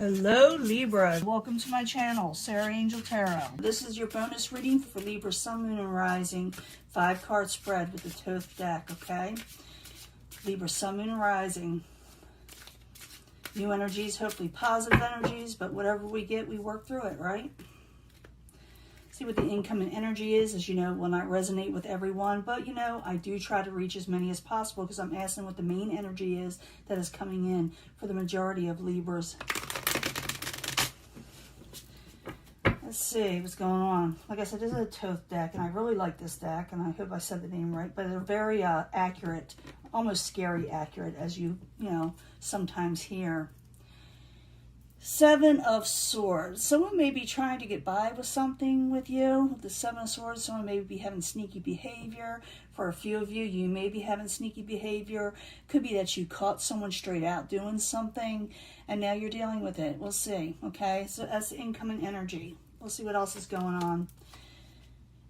Hello Libra, welcome to my channel, Sarah Angel Tarot. This is your bonus reading for Libra Sun, Moon, and Rising, 5-card spread with the Thoth deck, okay? Libra Sun, Moon, and Rising. New energies, hopefully positive energies, but whatever we get, we work through it, right? See what the incoming energy is. As you know, will not resonate with everyone, but you know, I do try to reach as many as possible because I'm asking what the main energy is that is coming in for the majority of Libras. Let's see what's going on. Like I said, this is a Thoth deck, and I really like this deck, and I hope I said the name right, but they're very accurate, almost scary accurate, as you know, sometimes hear. 7 of Swords. Someone may be trying to get by with something with you. With the 7 of Swords, someone may be having sneaky behavior. For a few of you, you may be having sneaky behavior. Could be that you caught someone straight out doing something, and now you're dealing with it. We'll see, okay? So that's the incoming energy. We'll see what else is going on.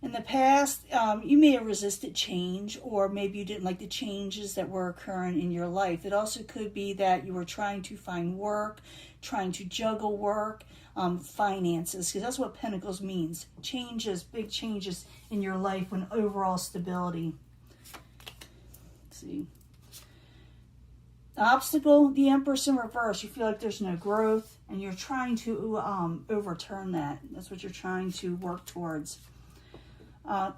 In the past, you may have resisted change, or maybe you didn't like the changes that were occurring in your life. It also could be that you were trying to find work, trying to juggle work, finances, because that's what Pentacles means. Changes, big changes in your life and overall stability. Let's see. Obstacle, the Empress in reverse. You feel like there's no growth, and you're trying to overturn that. That's what you're trying to work towards.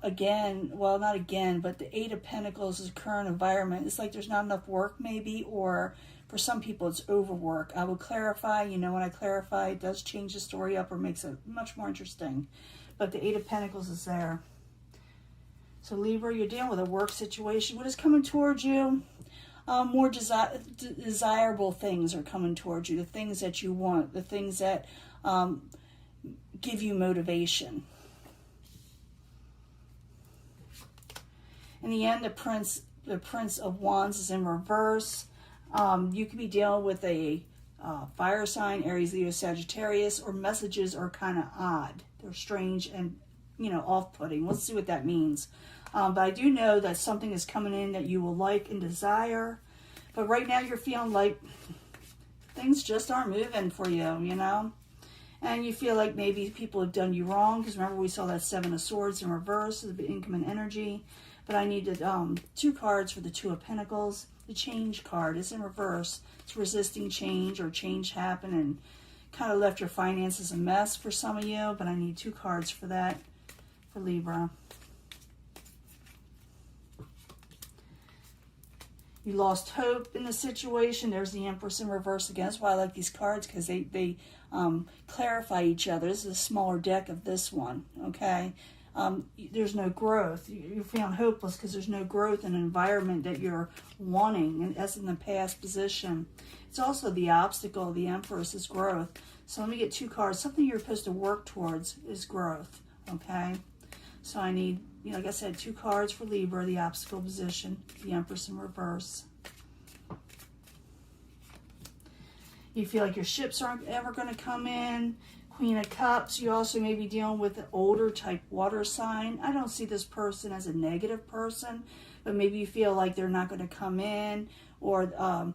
Again, well, not again, but the 8 of Pentacles is current environment. It's like there's not enough work maybe, or for some people it's overwork. I will clarify, you know, when I clarify, it does change the story up or makes it much more interesting. But the 8 of Pentacles is there. So Libra, you're dealing with a work situation. What is coming towards you? More desirable things are coming towards you. The things that you want, the things that give you motivation. In the end, the Prince of Wands is in reverse. You could be dealing with a fire sign, Aries, Leo, Sagittarius, or messages are kind of odd. They're strange and, you know, off-putting. Let's see what that means. But I do know that something is coming in that you will like and desire. But right now you're feeling like things just aren't moving for you, you know? And you feel like maybe people have done you wrong. Because remember, we saw that 7 of Swords in reverse, the incoming energy. But I needed 2 cards for the 2 of Pentacles. The Change card is in reverse. It's resisting change or change happened and kind of left your finances a mess for some of you. But I need 2 cards for that for Libra. You lost hope in the situation. There's the Empress in reverse again. That's why I like these cards, because they clarify each other. This is a smaller deck of this one, okay? There's no growth. You're feeling hopeless because there's no growth in an environment that you're wanting, and as in the past position. It's also the obstacle, the Empress, is growth. So let me get 2 cards. Something you're supposed to work towards is growth, okay? So I need, you know, like I said, 2 cards for Libra, the obstacle position, the Empress in reverse. You feel like your ships aren't ever going to come in. Queen of Cups, you also may be dealing with an older type water sign. I don't see this person as a negative person, but maybe you feel like they're not going to come in, or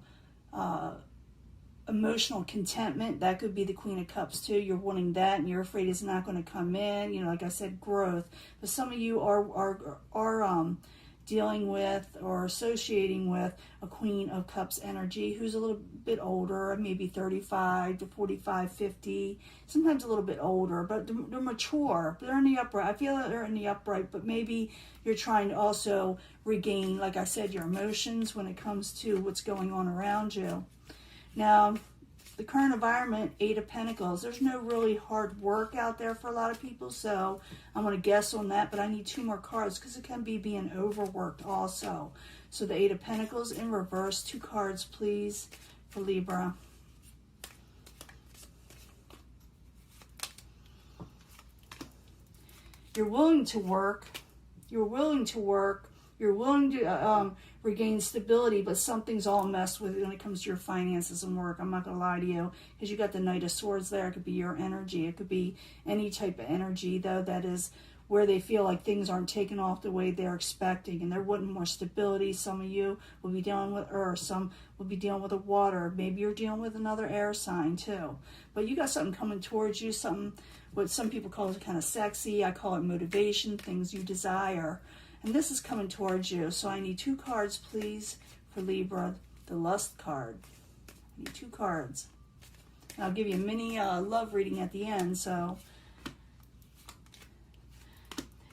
emotional contentment. That could be the Queen of Cups too. You're wanting that, and you're afraid it's not going to come in. You know, like I said, growth. But some of you are dealing with or associating with a Queen of Cups energy who's a little bit older, maybe 35 to 45, 50, sometimes a little bit older, but they're mature. They're in the upright. I feel that they're in the upright, but maybe you're trying to also regain, like I said, your emotions when it comes to what's going on around you. Now, the current environment, 8 of Pentacles, there's no really hard work out there for a lot of people, so I'm going to guess on that, but I need 2 more cards because it can be being overworked also. So the 8 of Pentacles in reverse, 2 cards, please, for Libra. You're willing to work. You're willing to work. You're willing to regain stability, but something's all messed with when it comes to your finances and work. I'm not going to lie to you, because you got the Knight of Swords there. It could be your energy. It could be any type of energy, though, that is where they feel like things aren't taken off the way they're expecting, and they're wanting more stability. Some of you will be dealing with earth, some will be dealing with the water, maybe you're dealing with another air sign too. But you got something coming towards you, something what some people call it kind of sexy. I call it motivation, things you desire. And this is coming towards you. So I need 2 cards, please, for Libra, the lust card. I need 2 cards. And I'll give you a mini love reading at the end, so...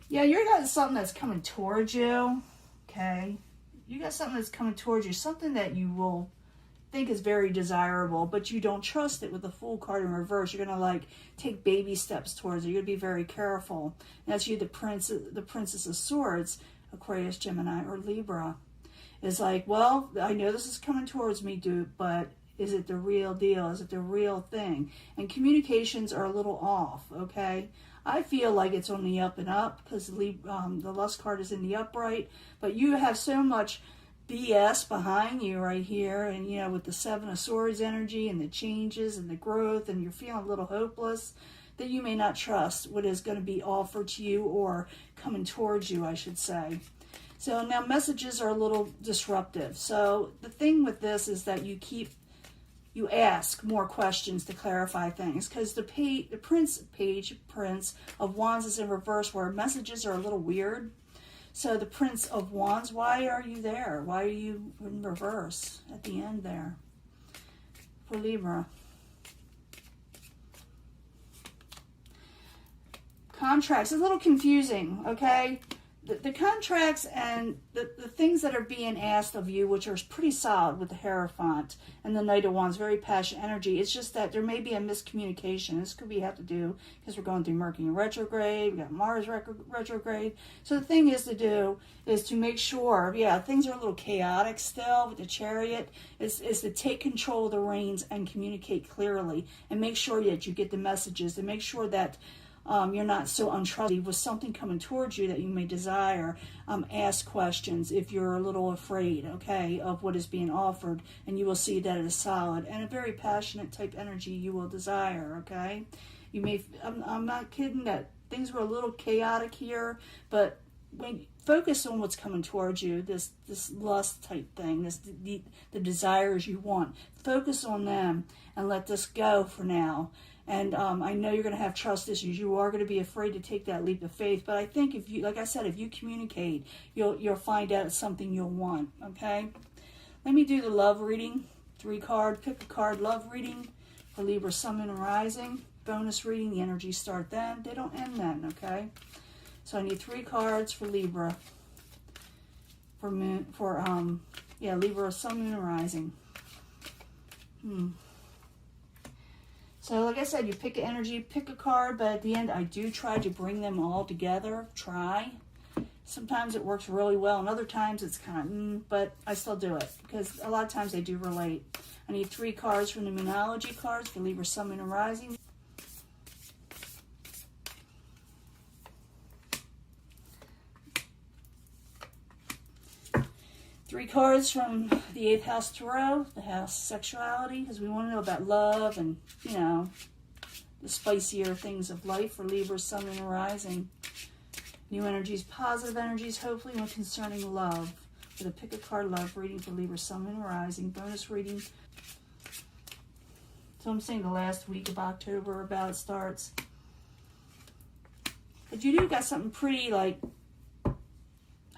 Yeah, you got something that's coming towards you, okay? You got something that's coming towards you, something that you will think is very desirable, but you don't trust it with the Fool card in reverse. You're going to, like, take baby steps towards it. You're going to be very careful. And that's you, the Princess of Swords, Aquarius, Gemini, or Libra. It's like, well, I know this is coming towards me, dude, but is it the real deal? Is it the real thing? And communications are a little off, okay? I feel like it's on the up and up because the lust card is in the upright, but you have so much BS behind you right here, and you know, with the 7 of Swords energy and the changes and the growth, and you're feeling a little hopeless, that you may not trust what is going to be offered to you or coming towards you, I should say. So now messages are a little disruptive. So the thing with this is that you ask more questions to clarify things, because the Prince of Wands is in reverse, where messages are a little weird. So the Prince of Wands, why are you there? Why are you in reverse at the end there for Libra? Contracts, it's a little confusing, okay? The contracts and the things that are being asked of you, which are pretty solid with the Hierophant and the Knight of Wands, very passionate energy. It's just that there may be a miscommunication. This could have to do because we're going through Mercury retrograde, we got Mars retrograde. So the thing is to make sure, yeah, things are a little chaotic still with the Chariot, is to take control of the reins and communicate clearly and make sure that you get the messages, and make sure that you're not so untrustworthy with something coming towards you that you may desire. Ask questions if you're a little afraid, okay, of what is being offered, and you will see that it is solid and a very passionate type energy you will desire, okay? You may, I'm not kidding that things were a little chaotic here, but when you focus on what's coming towards you, this lust type thing, the desires you want, focus on them and let this go for now. And I know you're going to have trust issues. You are going to be afraid to take that leap of faith. But I think if you, like I said, if you communicate, you'll find out it's something you'll want. Okay. Let me do the love reading. 3 card, pick a card. Love reading for Libra, Sun, Moon, and Rising. Bonus reading. The energies start then. They don't end then. Okay. So I need 3 cards for Libra. For moon. Libra, Sun, Moon, and Rising. So like I said, you pick an energy, pick a card, but at the end I do try to bring them all together. Try. Sometimes it works really well, and other times it's kind of, but I still do it because a lot of times they do relate. I need 3 cards from the Moonology cards for Libra, Sun, Moon, and Rising. Three cards from the 8th house Tarot, the house sexuality, because we want to know about love and, you know, the spicier things of life for Libra, Sun, and Rising. New energies, positive energies, hopefully when concerning love. With a pick a card love reading for Libra, Sun, and Rising. Bonus reading. So I'm saying the last week of October about it starts. But you do got something pretty, like,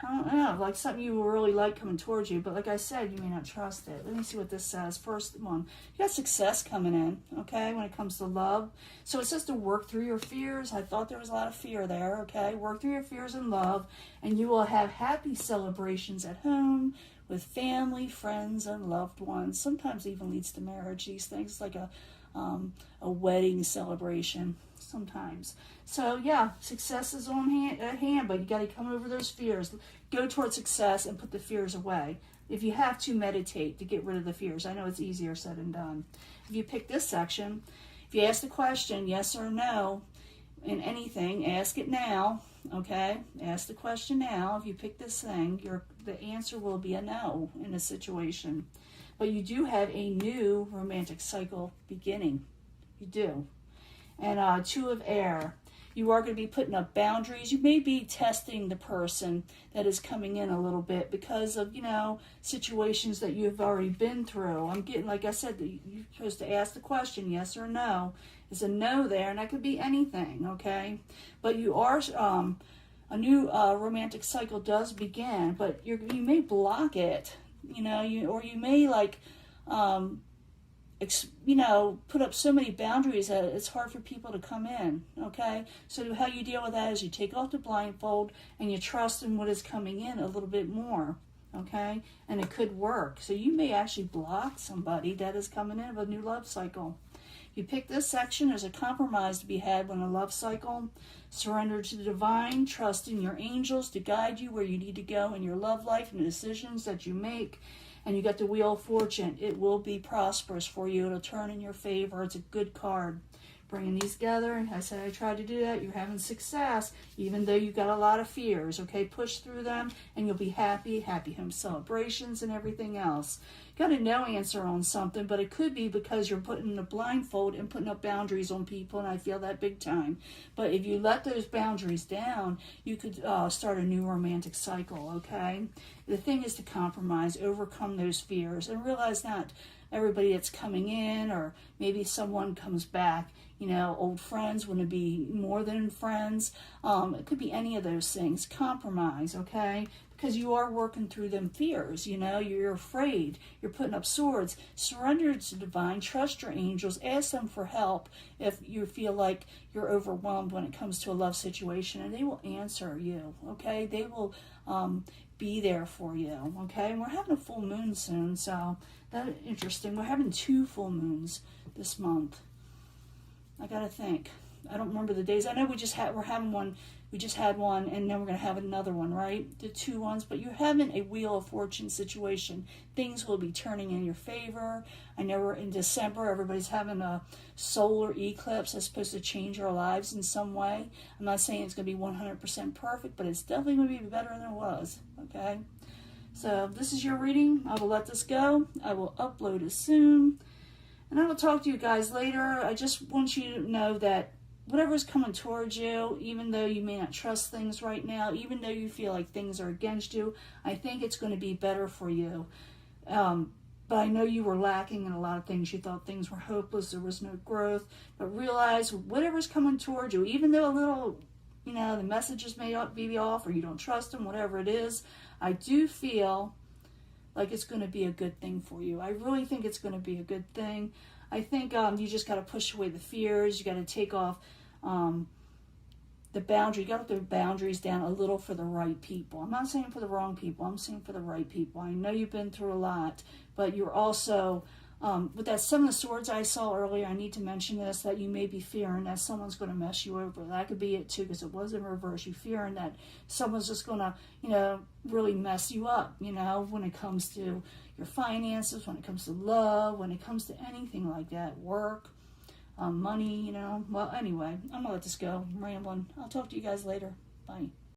I don't know, like something you really like coming towards you, but like I said, you may not trust it. Let me see what this says. First one, you got success coming in, okay, when it comes to love. So it says to work through your fears. I thought there was a lot of fear there, okay? Work through your fears in love, and you will have happy celebrations at home with family, friends, and loved ones. Sometimes it even leads to marriage, these things, like a wedding celebration sometimes. So yeah, success is at hand, but you got to come over those fears. Go towards success and put the fears away. If you have to, meditate to get rid of the fears. I know it's easier said than done. If you pick this section, if you ask the question yes or no in anything, ask it now, okay? Ask the question now. If you pick this thing, the answer will be a no in a situation. But you do have a new romantic cycle beginning. You do. And 2 of air. You are going to be putting up boundaries. You may be testing the person that is coming in a little bit because of, situations that you've already been through. I'm getting, like I said, you're supposed to ask the question, yes or no. Is a no there, and that could be anything, okay? But you are, a new romantic cycle does begin, but you may block it, or you may put up so many boundaries that it's hard for people to come in, okay? So how you deal with that is you take off the blindfold and you trust in what is coming in a little bit more, okay? And it could work. So you may actually block somebody that is coming in with a new love cycle. You pick this section, there's a compromise to be had when a love cycle. Surrender to the divine, trust in your angels to guide you where you need to go in your love life and the decisions that you make. And you got the Wheel of Fortune. It will be prosperous for you. It'll turn in your favor. It's a good card. Bringing these together, I said I tried to do that. You're having success, even though you've got a lot of fears, okay? Push through them, and you'll be happy. Happy home celebrations and everything else. Got a no answer on something, but it could be because you're putting a blindfold and putting up boundaries on people, and I feel that big time. But if you let those boundaries down, you could start a new romantic cycle, okay? The thing is to compromise, overcome those fears, and realize not everybody that's coming in, or maybe someone comes back, old friends want to be more than friends. It could be any of those things. Compromise, okay? Because you are working through them fears, you're afraid. You're putting up swords. Surrender to divine. Trust your angels. Ask them for help if you feel like you're overwhelmed when it comes to a love situation, and they will answer you, okay? They will be there for you, okay? And we're having a full moon soon, so that's interesting. We're having 2 full moons this month. I gotta think. I don't remember the days. I know we're having one. We just had one, and then we're gonna have another one, right? The 2 ones. But you're having a Wheel of Fortune situation. Things will be turning in your favor. I know we're in December. Everybody's having a solar eclipse that's supposed to change our lives in some way. I'm not saying it's gonna be 100% perfect, but it's definitely gonna be better than it was. Okay. So this is your reading. I will let this go. I will upload it soon. And I will talk to you guys later. I just want you to know that whatever's coming towards you, even though you may not trust things right now, even though you feel like things are against you, I think it's going to be better for you. But I know you were lacking in a lot of things. You thought things were hopeless, there was no growth. But realize whatever's coming towards you, even though a little, the messages may be off or you don't trust them, whatever it is, I do feel like it's going to be a good thing for you. I really think it's going to be a good thing. I think you just got to push away the fears. You got to take off the boundary. You got to put the boundaries down a little for the right people. I'm not saying for the wrong people. I'm saying for the right people. I know you've been through a lot, but you're also, with that 7 of Swords I saw earlier, I need to mention this, that you may be fearing that someone's going to mess you over. That could be it too, because it was in reverse. You're fearing that someone's just going to, really mess you up, when it comes to your finances, when it comes to love, when it comes to anything like that, work, money, Well, anyway, I'm going to let this go. I'm rambling. I'll talk to you guys later. Bye.